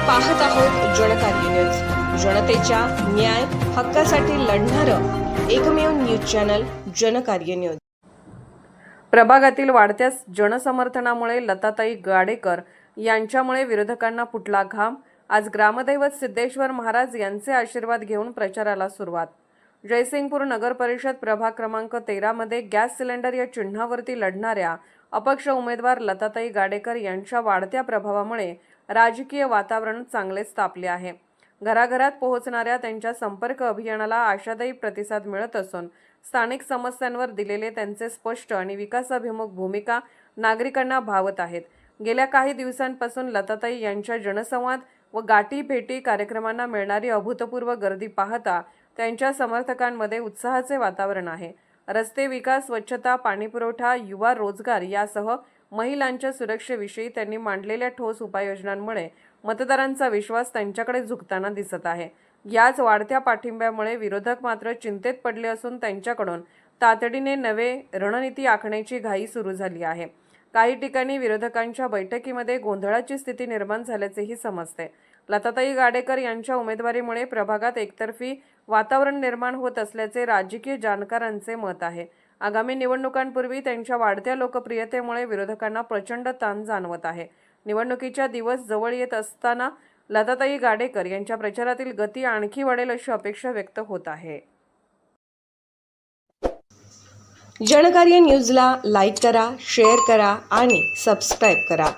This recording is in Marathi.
पाहत आहोत जनकार्य न्यूज, जनतेच्या न्याय हक्कासाठी लढणारं एकमेव न्यूज चॅनल जनकार्य न्यूज। प्रभागातील वाढत्या जनसमर्थनामुळे लताताई गाडेकर यांच्यामुळे विरोधकांना फुटला घाम। आज ग्रामदैवत सिद्धेश्वर महाराज यांचे आशीर्वाद घेऊन प्रचाराला सुरुवात। जयसिंगपूर नगर परिषद प्रभाग क्रमांक 13 मध्ये गॅस सिलेंडर या चिन्हावरती लढणाऱ्या अपक्ष उमेदवार लताताई गाडेकर यांच्या वाढत्या प्रभावामुळे राजकीय वातावरण चांगलेच तापले आहे। घराघरात पोहोचणाऱ्या त्यांच्या संपर्क अभियानाला आशादायी प्रतिसाद मिळत असून स्थानिक समस्यांवर दिलेले त्यांचे स्पष्ट आणि विकासाभिमुख भूमिका नागरिकांना भावत आहेत। गेल्या काही दिवसांपासून लताताई यांच्या जनसंवाद व गाठी भेटी कार्यक्रमांना मिळणारी अभूतपूर्व गर्दी पाहता त्यांच्या समर्थकांमध्ये उत्साहाचे वातावरण आहे। रस्ते विकास, स्वच्छता, पाणीपुरवठा, युवा रोजगार यासह महिलांच्या सुरक्षेविषयी त्यांनी मांडलेल्या ठोस उपाययोजनांमुळे मतदारांचा विश्वास त्यांच्याकडे झुकताना दिसत आहे। याच वाढत्या पाठिंब्यामुळे विरोधक मात्र चिंतेत पडले असून त्यांच्याकडून तातडीने नवे रणनीती आखण्याची घाई सुरू झाली आहे। काही ठिकाणी विरोधकांच्या बैठकीमध्ये गोंधळाची स्थिती निर्माण झाल्याचेही समजते। लताताई गाडेकर यांच्या उमेदवारीमुळे प्रभागात एकतर्फी वातावरण निर्माण होत असल्याचे राजकीय जाणकारांचे मत आहे। आगामी निवडणुकांपूर्वी त्यांच्या वाढत्या लोकप्रियतेमुळे विरोधकांना प्रचंड ताण जाणवत आहे। निवडणुकीच्या दिवस जवळ येत असताना लताताई गाडेकर यांच्या प्रचारातील गती आणखी वाढेल अशी अपेक्षा व्यक्त होत आहे। जनकार्य न्यूजला लाईक करा, शेअर करा आणि सबस्क्राईब करा।